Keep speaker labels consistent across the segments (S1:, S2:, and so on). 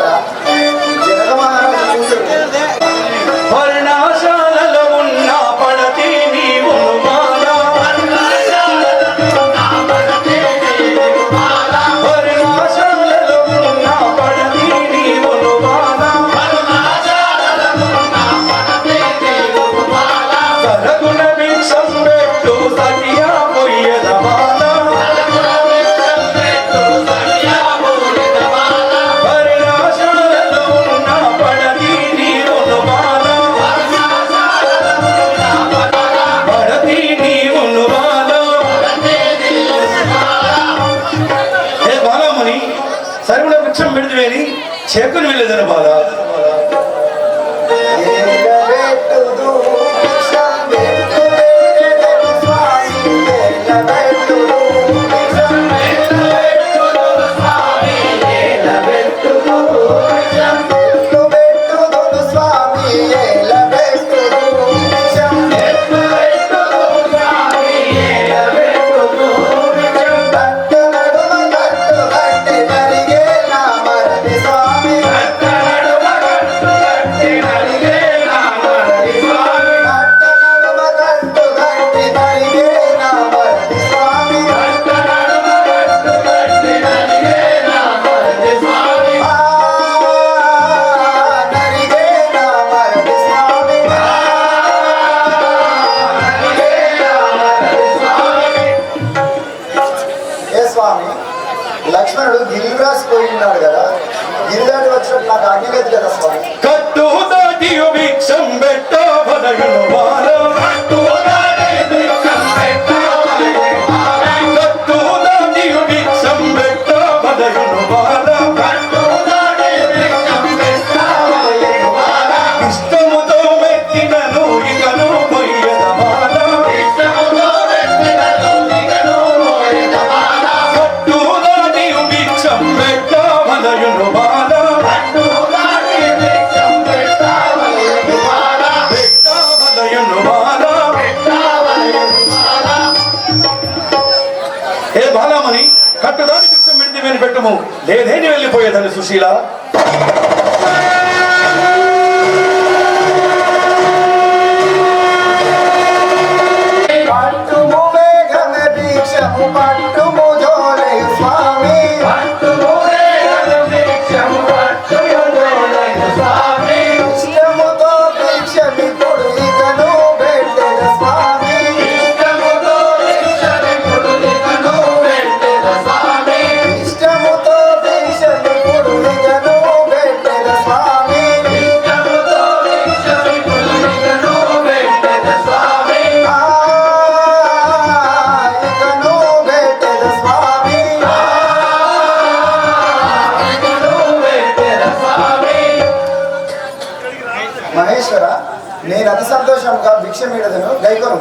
S1: కదా జనక మహారాజు కూతురు.
S2: వర్ణాశాలలో ఉన్న పడతి నీవును బాలా, వర్ణాశాలలో ఉన్న పడతి నీవును బాలా, సరగుణ భిక్షం పెట్టు సతియా పొయ్యద బాలా, వర్ణాశాలలో ఉన్న పడతి నీవును బాలా, పడతి నీవును బాలా. ఏ బాలమని సరుగుణ భిక్షం పెడితే చేకుని వెళ్ళేదని బాధ.
S1: ఏలబెట్టుదు భిక్షం పెట్టు వెంకటేశ్వర స్వామి, ఏలబెట్టుదు భిక్షం పెట్టు వెంకటేశ్వర స్వామి, ఏలబెట్టుదు భిక్షం పెట్టు వెంకటేశ్వర స్వామి, ఏలబెట్టుదు భిక్షం పెట్టు వెంకటేశ్వర స్వామి, ఏలబెట్టుదు భిక్షం. కట్టు నడుమ కట్టు కట్టి నరిగే నా మరది స్వామి, కట్టు నడుమ కట్టు కట్టి నరిగే నా మరది స్వామి, కట్టు నడుమ కట్టు కట్టి నరిగే నా మరది స్వామి, కట్టు నడుమ కట్టు కట్టి నరిగే నా మరది స్వామి, నరిగే నా మరది స్వామి, నరిగే నా మరది స్వామి. ఏ స్వామి, లక్ష్మణుడు గిరిరాజ్ పోయినాడు కదా, గిరిదాటి వచ్చినట్టు నాకు ఆజ్ఞ లేదు కదా స్వామి.
S2: కట్టు దాటియు భిక్షం పెట్టో వదయును బాల, కట్టు దాటియు భిక్షం పెట్టో వదయును బాల, ఇష్టముతో మెట్టినను ఇకను పొయ్యద బాల, కట్టు దాటియు భిక్షం పెట్టో వదయును బాల, పెట్టో వదయును బాల. ఏ బాలమని కట్టుదాని భిక్షం పెడితే నేను పెట్టము లేదేని వెళ్ళిపోయేదని సుశీల.
S1: పట్టుము మేఘమే భిక్షము పట్టుము జోలయు స్వామి, పట్టుము మేఘమే భిక్షము పట్టుము జోలయు స్వామి, ఇష్టముతో భిక్షమిప్పుడు ఇకను పెట్టెద స్వామి, ఇష్టముతో భిక్షమిప్పుడు ఇకను పెట్టెద స్వామి, ఇష్టముతో భిక్షమిప్పుడు ఇకను పెట్టెద స్వామి, ఇష్టముతో భిక్షమిప్పుడు ఇకను పెట్టెద స్వామి, ఇకను పెట్టెద స్వామి, ఇకను పెట్టెద స్వామి. మహేశ్వర, నేను అతి సంతోషంగా భిక్షమీడదను గైకొను.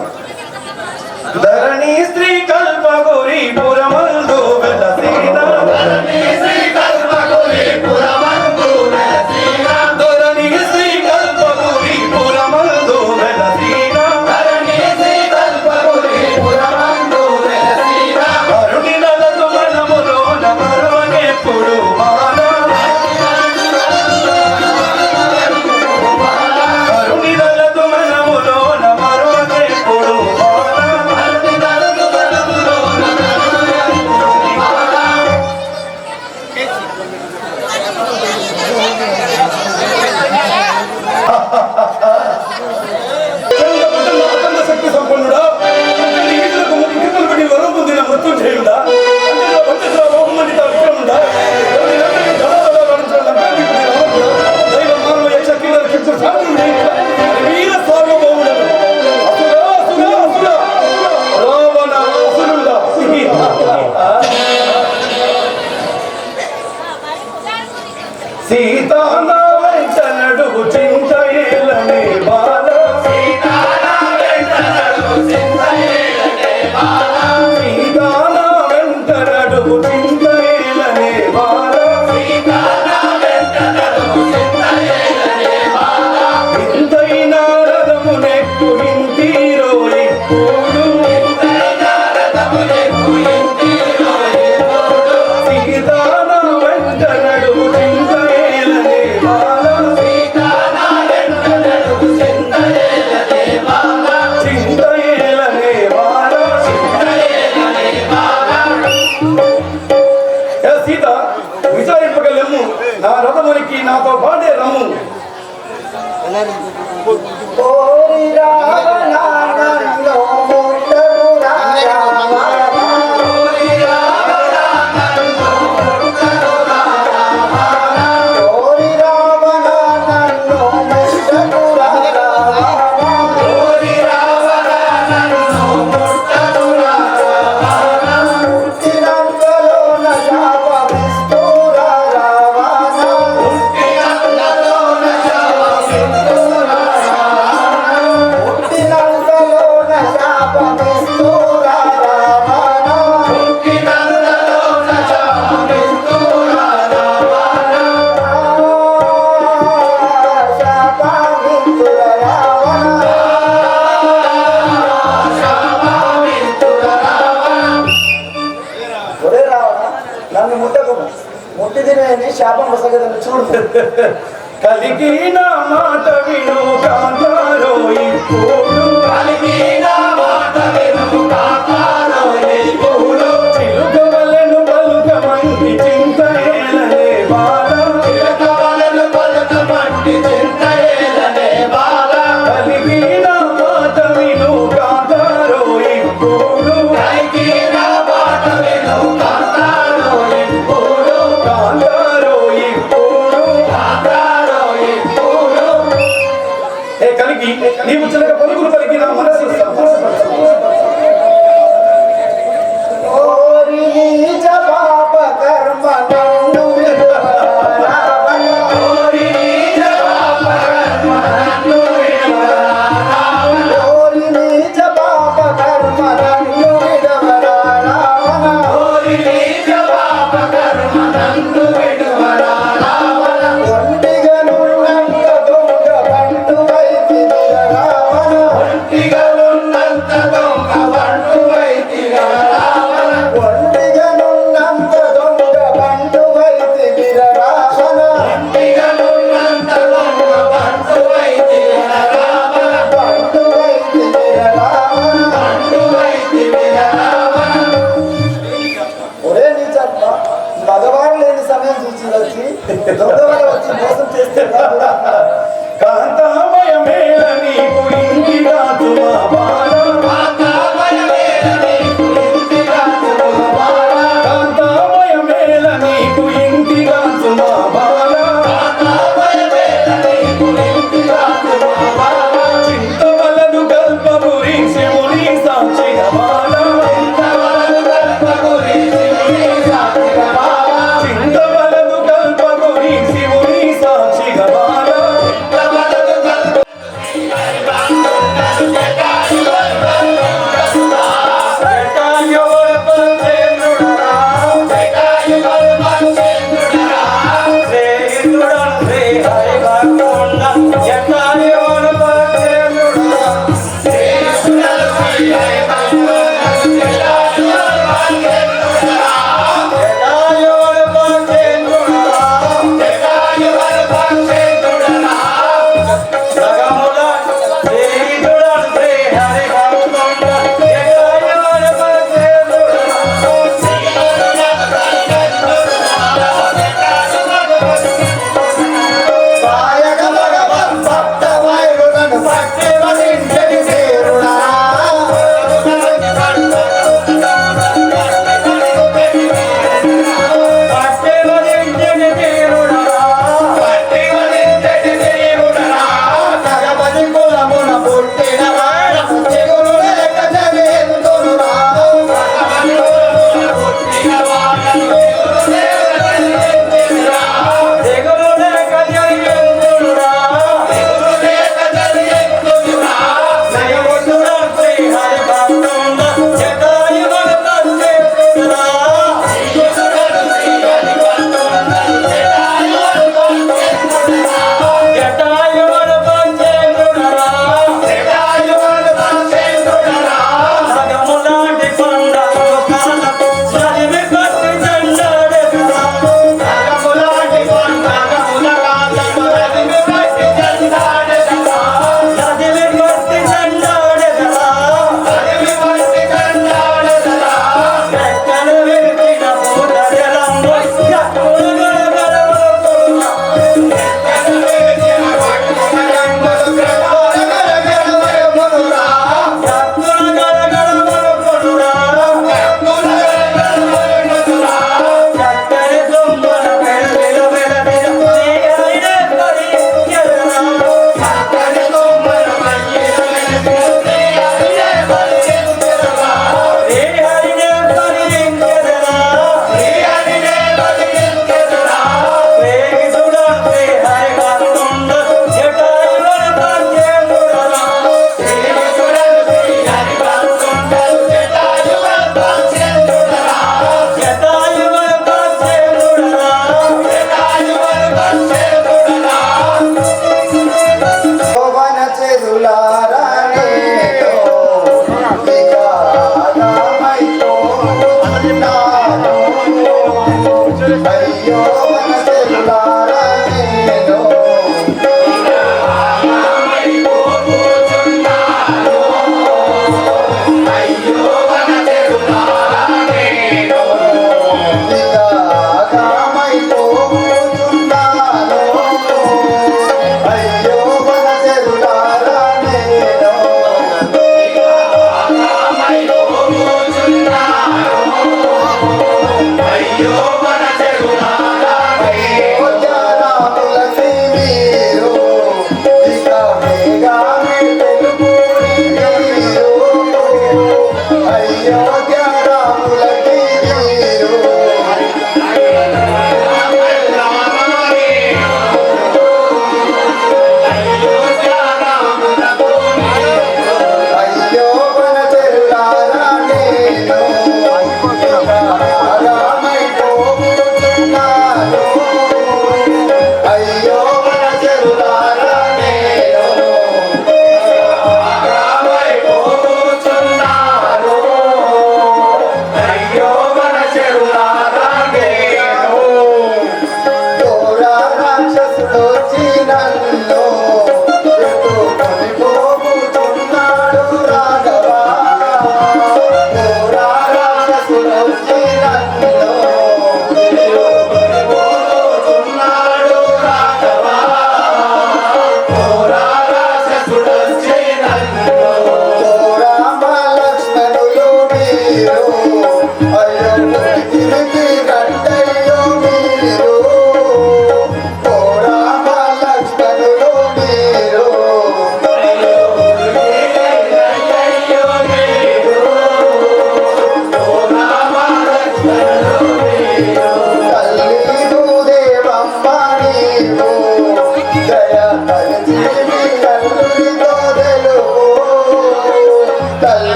S2: ధరణి శ్రీ కల్పగురి పురమందు వెలసిన, ధరణి శ్రీ కల్పగురి పురమందు వెలసిన, అరుణి నలతు మనములోన మరువనెప్పుడు బాల, అరుణి నలతు మనములోన మరువనెప్పుడు బాల, పాడే రమ్ము.
S1: ఓరి రావణానందో ముట్టగురా రామ. ఓరి రావణానందో ముట్టగురా రామ. పుట్టినంతలోన శాపమిస్తూరా రావణ. పుట్టినంతలోన శాపమిస్తూరా రావణ. శాపమిస్తురా రావణ. ఒరే రావణ, నన్ను ముట్టకు, ముట్టి తినే శాపం వసగదని చూడు.
S2: కలిగిన మాట విను కాంతారో ఇప్పుడు. చిలుకవలెను పలుకమంటి చింతయేలనే బాల. కలిగిన మాట విను కాంతారో ఇప్పుడు. కాంతారో ఇప్పుడు. ఏ కలిగి నీవు చిలక పలుకులు పలికి నా మనసు సంతోషపరచు.
S1: ఓరి నీచ పాప కర్మ నన్ను విడువరా రావణ. ఓరి నీచ పాప కర్మ నన్ను విడువరా రావణ. ఒంటిగనున్నంత దొంగ బంటు వైతివిర రావణ. ఒంటిగనున్నంత దొంగ బంటు వైతివిర రావణ. ఒరే నీచప్ప, మగవారు లేని సమయం చూసి వచ్చి దొంగవారు వచ్చి మోసం చేస్తే
S2: కాంతామయమేల నీకు ఇంటిగా తుమా బాల. కాంతామయమేల నీకు ఇంటిగా తుమా బాల. చింతవలదు కల్పమురి శివుని సాక్షిగా బాల. చింతవలదు కల్పమురి శివుని సాక్షిగా బాల.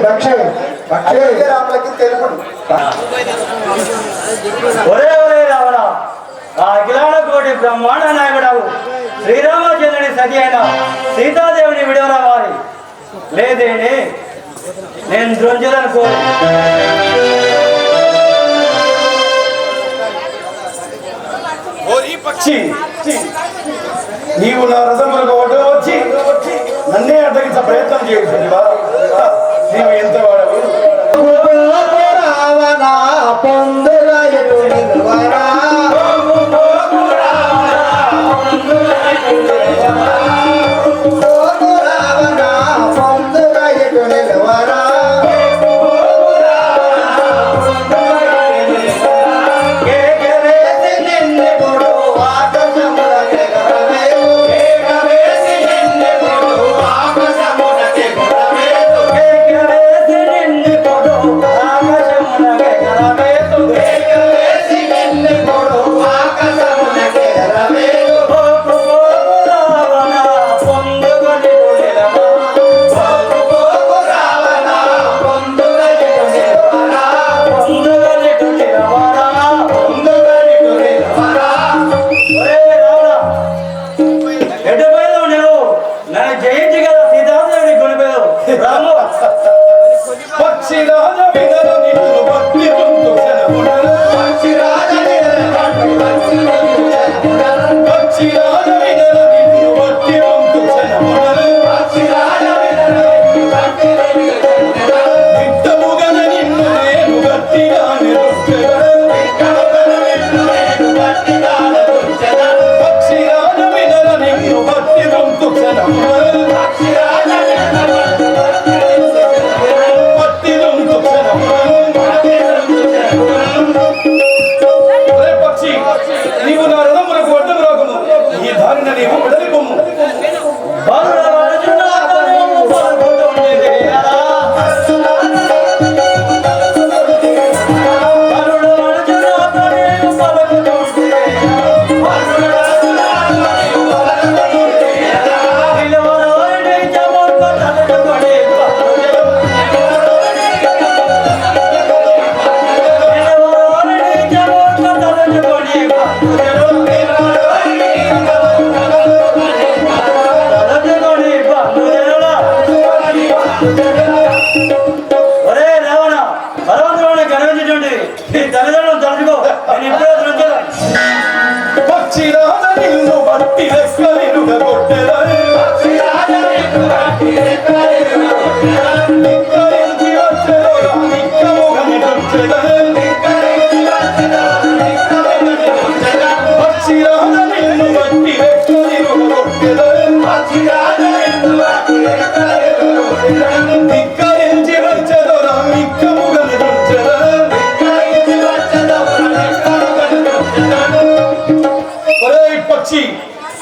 S1: అయోధ్య రాములకి తెలుపుడు.
S3: ఒరే ఒరే రావణ, ఆ అఖిలాండ కోటి బ్రహ్మాండ నాయకుడు శ్రీరామచంద్రుని సతి అయిన సీతాదేవిని విడవరా వారి లేదేని నేను ద్రోంజలను
S2: పక్షి నీవు నా రథములకు ఒడ్డు వచ్చి నన్నే అడ్డగించ ప్రయత్నం చేయుచుంటివా? నీవు ఎంత వాడవు?
S1: రావణ పొందుల ఎటు నిలువరా, రావణ పొందుల ఎటు నిలువరా,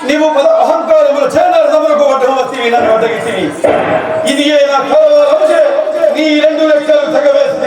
S2: నీవు పద అహంకారములు చేనరదములకు వడ్డవస్తివి నన్ను వడ్డగితివి. ఇది ఏ నా కలవరముచే నీ రెండు లెక్కలు తెగవేసి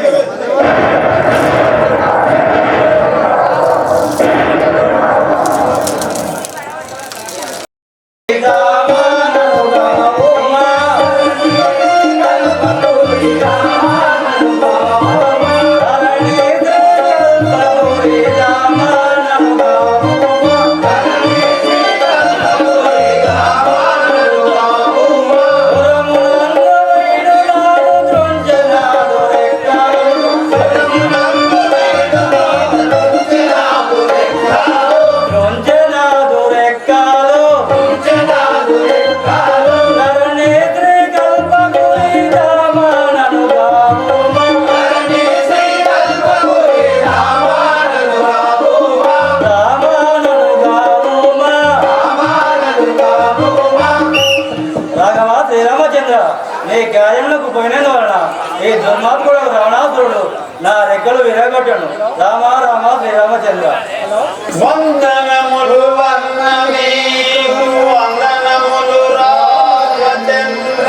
S3: నీ కార్యములకు పోయినందు వలన ఈ దుర్మార్గుడు రావణాసురుడు నా రెక్కలు విరగొట్టను. రామ రామ శ్రీరామచంద్ర.
S2: వందనములు వందనములు రామచంద్ర.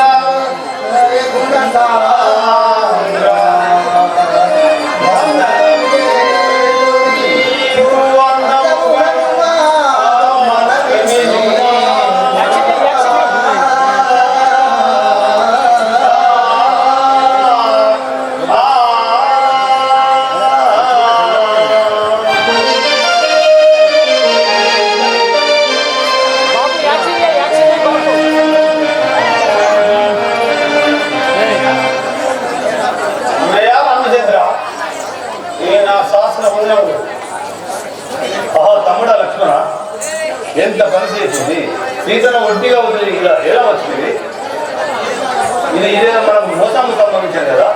S4: చేసింది సీతను ఒంటిగా వదిలి ఇలా ఎలా వచ్చింది ఇదేదో మనకు మోసానికి సంబంధించింది కదా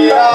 S5: Yeah.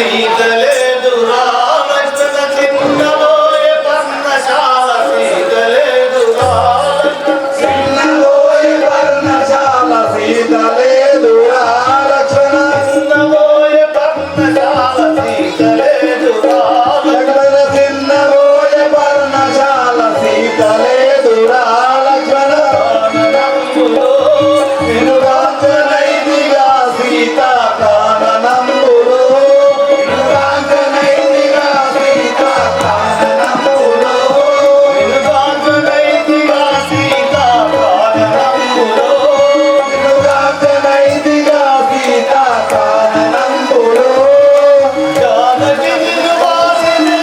S4: సీతలేదురా లక్ష్మణ చిన్నబోయే పర్ణశాల సీతలేదురా
S5: చిన్నబోయే పర్ణశాల సీతలేదురా లక్ష్మణ
S4: చిన్నబోయే పర్ణశాల సీతలేదురా
S5: లక్ష్మణ చిన్నబోయే పర్ణశాల సీతలేదురా లక్ష్మణ
S4: నంబులో
S5: నిరుగాంచనైదిగా సీత కాననంబులు నిరుగాంచనైదిగా సీత కాననంబులు
S4: నిలుగాంచనైతిగా సీత కాననంబులో
S5: నిరుగాంచనైదిగా సీత కాననంబులు
S4: జానకి నిలువాసినే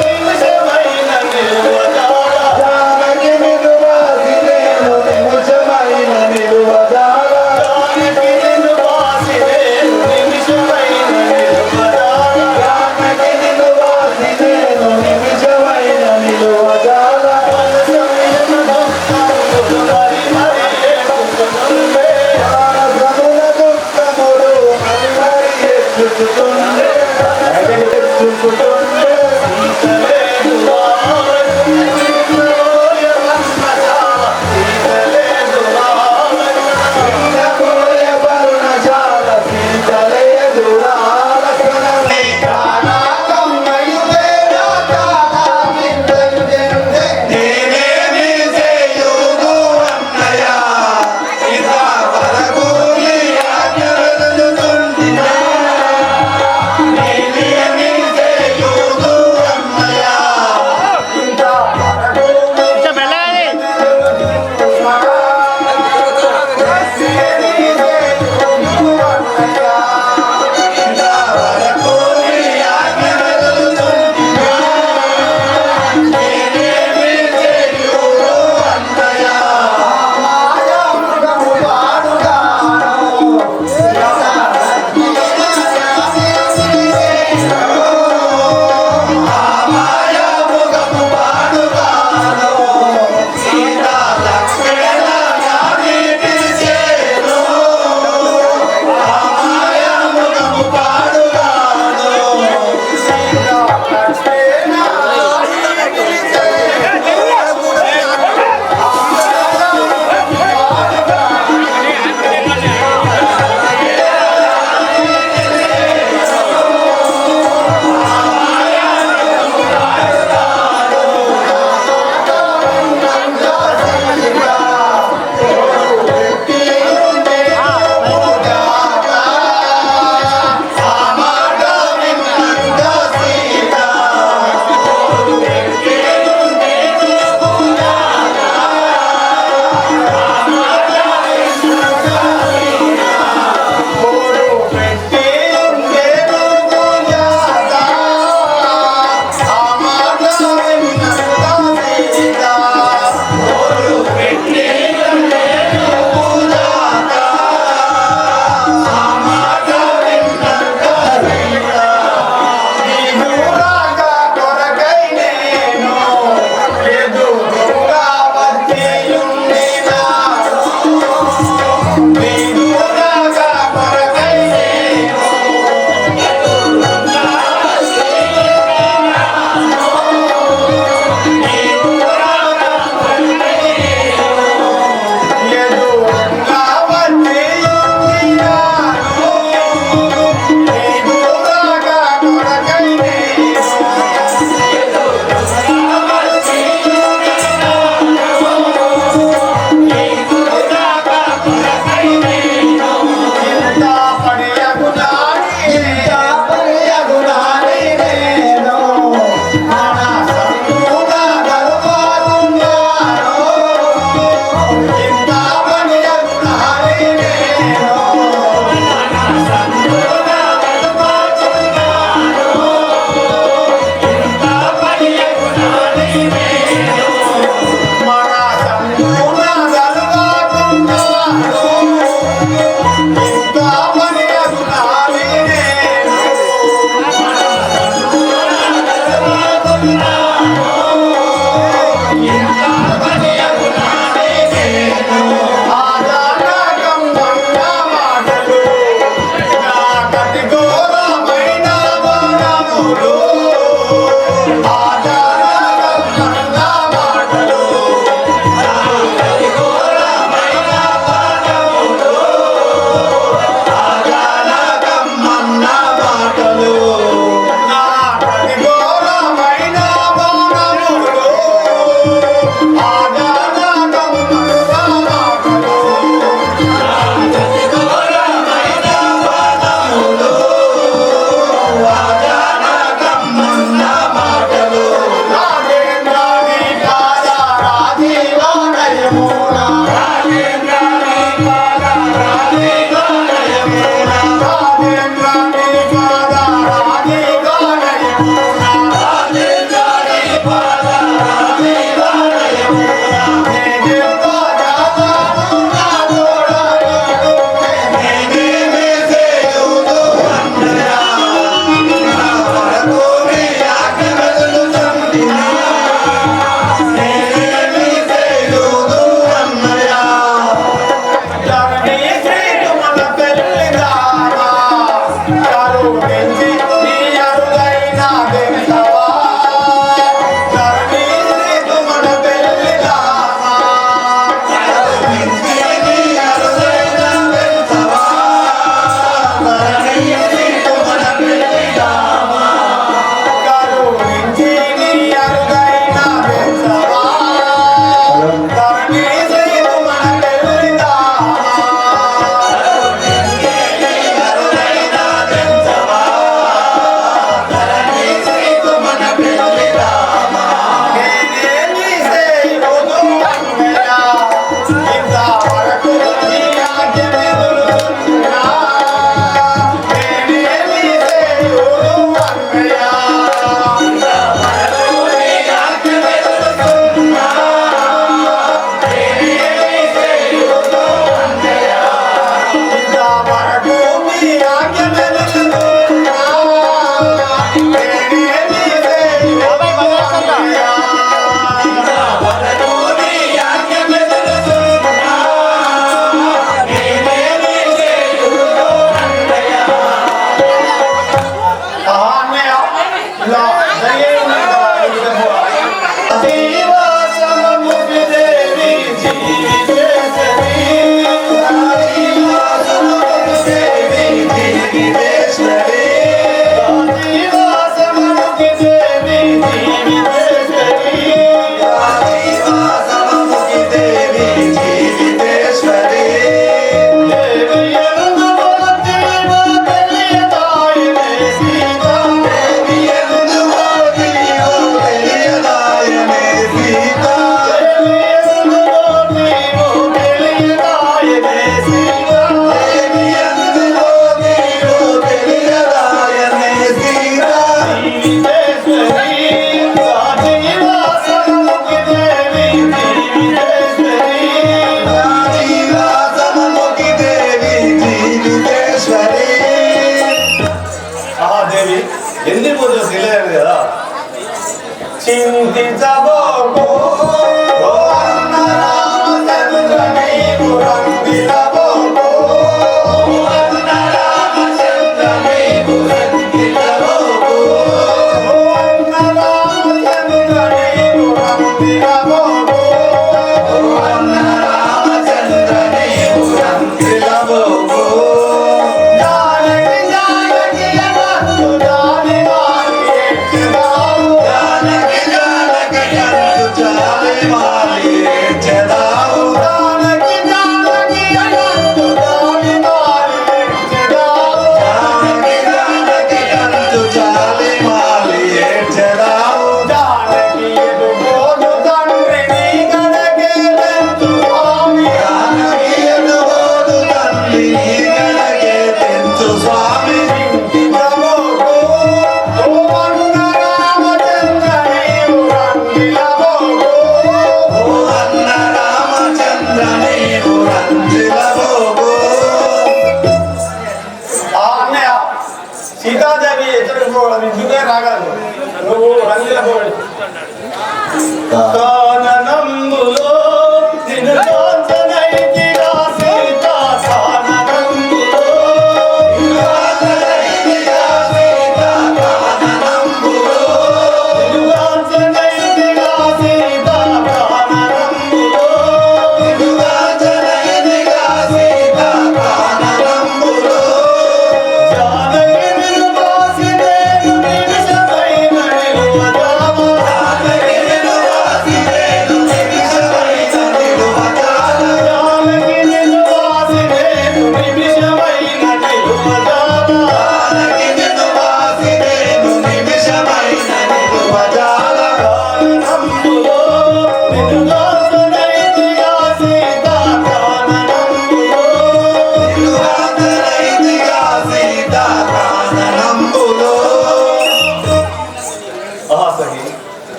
S4: నిమిషమైన నిలువజాల
S5: జానకి నిరువాసి నేను నిమిషమైన నిలువజాల
S4: జానకి నిలువాసినే నిమిషమైన నిలువజాల
S5: జానకి నిరువాసి నేను నిమిషమైన నిలువజాల
S4: మనసమైన దుఃఖములు మరి మరి ఏడుతుందే
S5: ప్రాణముల దుఃఖములు మరి మరి ఎత్తుతుండే ఎత్తుతుండే
S4: సీతలేదురా చిన్నబోయే పర్ణశాల సీతలేదురా
S5: చిన్నబోయే పర్ణశాల సీతలేదురా లక్ష్మణ నేనేమి చేయుదు అన్నయ్య ఇంతవరకు నీ ఆజ్ఞ వెలుగుతుంటినే. నేనేమి చేయుదు అన్నయ్య ఇంతవరకు నీ ఆజ్ఞ వెలుగుతుంటినే. నేనేమి చేయుదు అన్నయ్య మాయాముగము పాడుగాను సీతా లక్ష్మణ నాని పిలిచేను మాయాముగము పాడుగాను సీతా లక్ష్మణ నాని పిలిచేను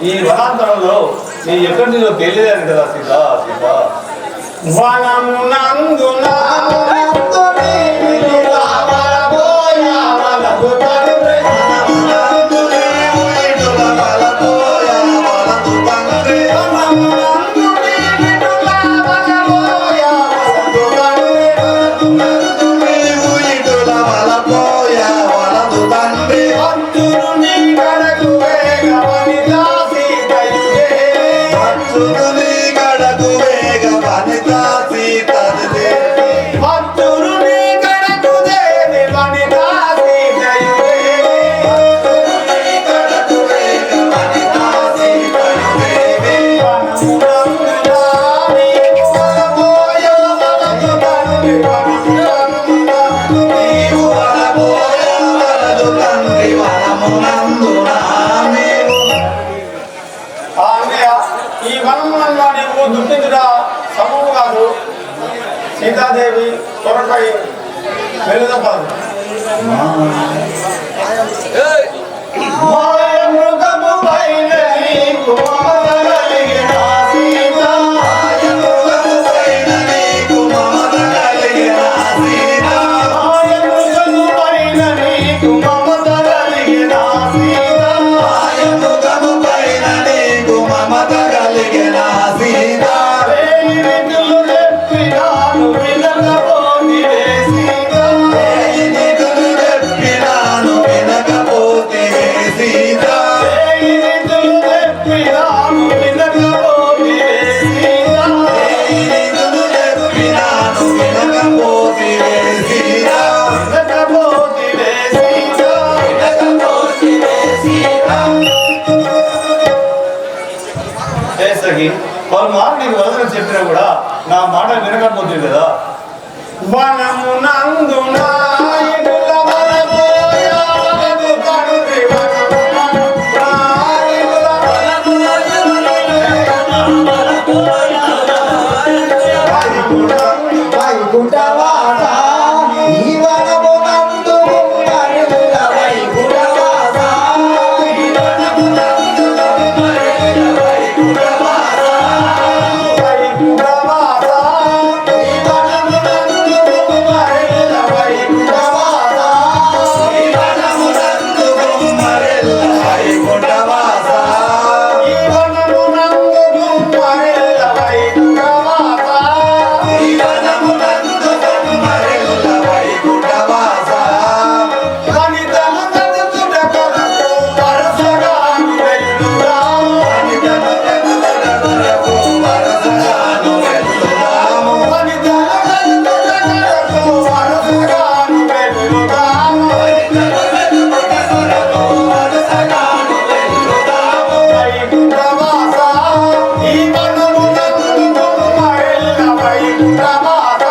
S4: ఈ వనాంతరంలో నీ ఎక్కడి నుంచో తెలియదు కదా సీత సీత వనమునందున సీతాదేవి త్వరపై వెలుదపాదు మాయమృగము పైన నీకు మమత కలిగిన సీత మాయమృగము పైన నీకు మమత కలిగిన సీత మాయమృగము పైన నీకు మమత కలిగిన సీత సఖి పలుమార్లు నీకు వదలని చెప్పినా కూడా నా మాట వినకపోతుంది కదా.
S2: వనమునందున ఇగుల వనమోయాదు తండ్రి
S1: వైకుంఠవాస ఈ వనమునందు మరుల వైకుంఠవాస ఈ వనమునందు మరుల వైకుంఠవాస
S2: వైకుంఠవాస
S1: ఈ వనమునందు మరుల వైకుంఠవాస ఈ వనమునందు మరుల వైకుంఠవాస
S2: ఈ వనమునందు మరుల వైకుంఠవాస
S1: ఈ వనమునందు మరుల వైకుంఠవాస
S2: వనితను చదువుట కొరకు వరుసగా వెళ్ళుదాము
S1: వనితను చదువుట కొరకు వరుసగాను వెళ్ళుదాము
S2: వనితను చదువుట కొరకు వరుసగా వెళ్ళుదాము వైకుంఠవాస ఈ వనమునందు మరుల వైకుంఠవాస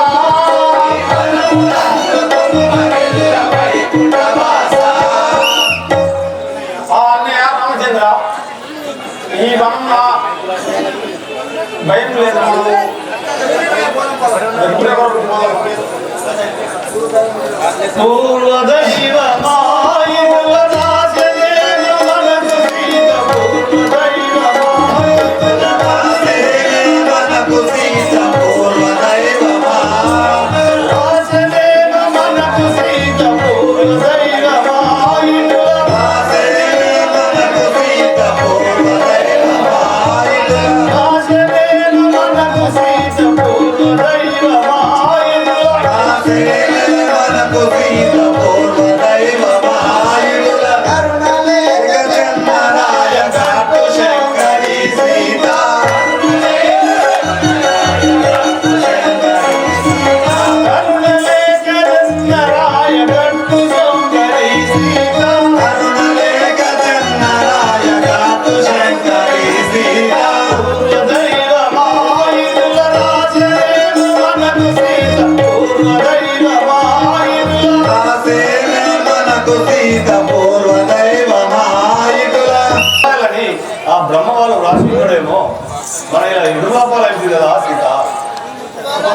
S2: అన్నయ్య రామచంద్ర ఈ వనంలో భయం లేదు
S4: పూర్వదైవమాయుల రాజదేవ మనకు సీత పూర్వదైవమా రాజదేవ మనకు సీత పూర్వదైవమాయుల రాజదేవ మనకు సీత పూర్వదైవమాయుల
S1: కరుణలేఖ జన్మరాయ కాటు శంకరి సీత
S4: కరుణలేఖ జన్మరాయ గట్టు శంకరి సీత
S1: కరుణలేఖ జన్మరాయ కాటు శంకరి సీత
S4: పూర్వదైవమాయుల రాజదేవ మనకు సీత పూర్వదైవమాయుల
S1: రాసేనే మనకు సీత పూర్వదైవమాయుల
S4: అని ఆ బ్రహ్మ వాళ్ళు రాసిపోయాడేమో మన ఇలా ఇరువాపాలైంది కదా సీత.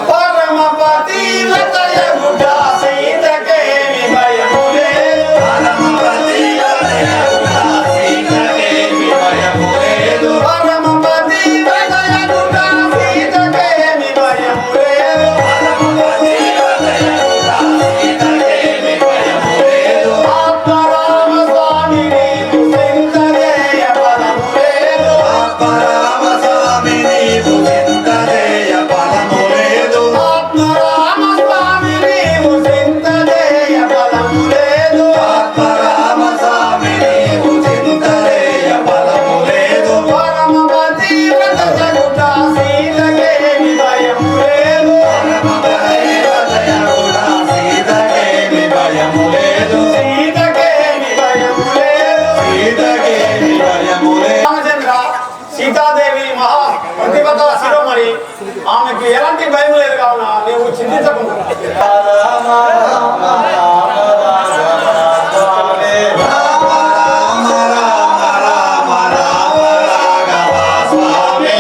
S2: పరమపతి లతయగుట సీతకేమి భయము లేదు పరమపతి లతయగుట సీతకేమి భయము లేదు ఆత్మరామ స్వామి నీకు చింతలేయ బలము లేదు
S1: స్వామి నీవు చింతలేయ బలము లేదు
S2: ఆత్మరామ స్వామి నీవు చింతలేయ బలము లేదు
S1: ఆత్మరామ స్వామి నీవు చింతలేయ బలము లేదు
S2: పరమపతి లతయగుట సీతకేమి భయము లేదు
S1: సీతకేమి భయము లేదు
S2: సీతకేమి భయము లేదు
S1: సీతకేమి భయము లేదు
S2: రామచంద్ర సీతాదేవి మహా ప్రతిభత శిరోమణి ఆమెకు ఎలాంటి భయం లేదు కావున నీవు చింతించకుండా
S1: స్వామి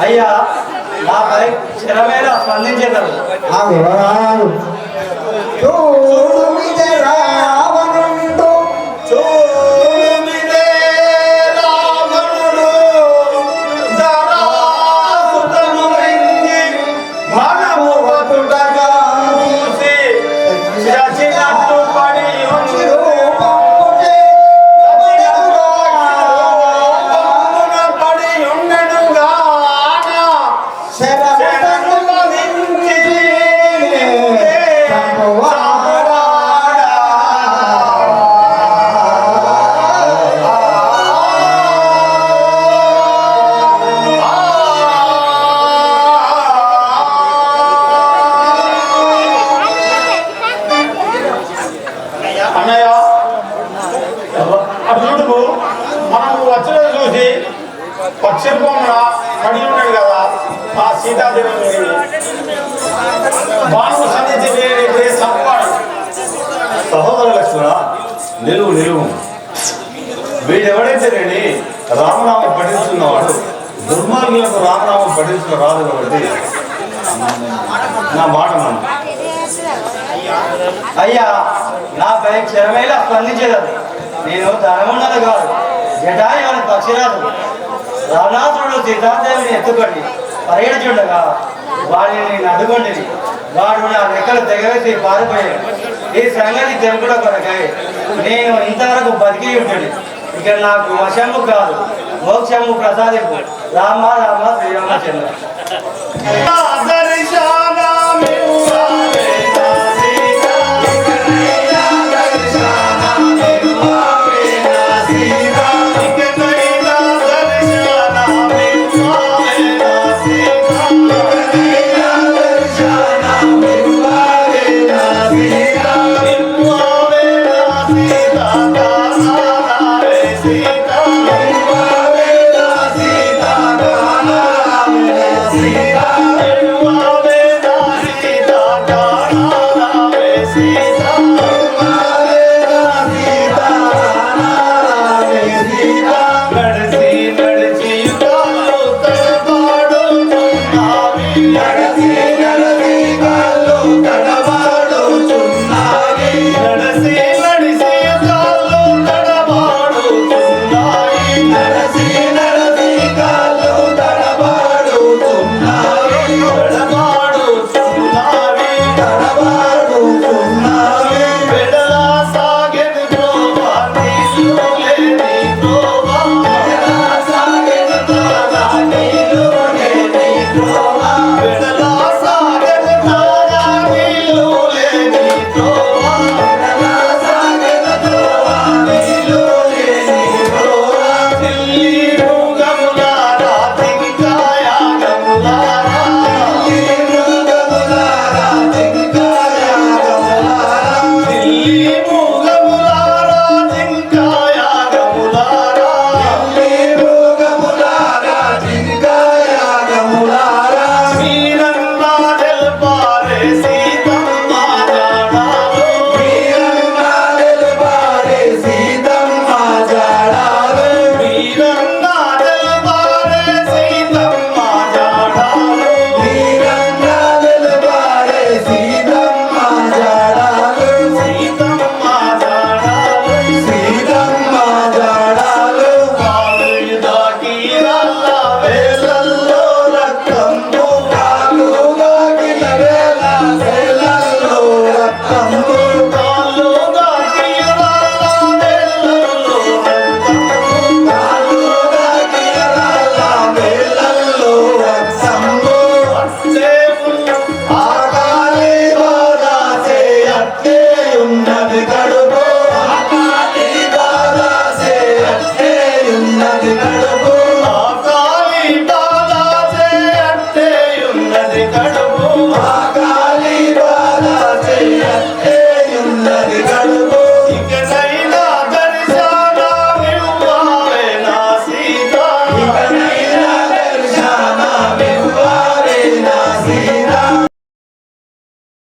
S3: అయ్యా నాపై క్షణమేలా స్పందించేదారు.
S1: చూడు విజయ రావణుండు
S4: చూడుమిదే రావణుడు జరాసుతను వెంగి మనము వతుడగా చూసి చచ్చినట్టు పడి ఉండు. పప్పున పడి ఉండెనుగా శరణు వధించి అన్నయ్య అప్పుడు మనము వచ్చిన చూసి పక్షిపోమున పడి ఉన్నాడు కదా ఆ సీతాదేవి బాణము సంధించి సంపాడు. సహోదర లక్ష్మణ నిలువు నిలువు. వీడెవడైతే రేని రామనామం పఠించుకున్నవాడు దుర్మార్గులకు రామనామం పఠించుకున్న రాదు కాబట్టి నా మాట మనం
S3: అయ్యా నాపై క్షణమేలా స్పందించేదారు. నేను ధనమున్నది కాదు, జటాయి అని పక్షిరాజు. రావణాసురుడు సీతాదేవిని ఎత్తుకొని పరిగెడుచుండగా వాడిని నేను అడ్డుకొండి. వాడు నా రెక్కలు తెగవేసి పారిపోయాడు. ఈ సంగతి తెలుపుట కొరకై నేను ఇంతవరకు బతికి ఉంటుంది. ఇక నాకు వశము కాదు, మోక్షము ప్రసాదింపు. రామ రామ శ్రీరామచంద్ర.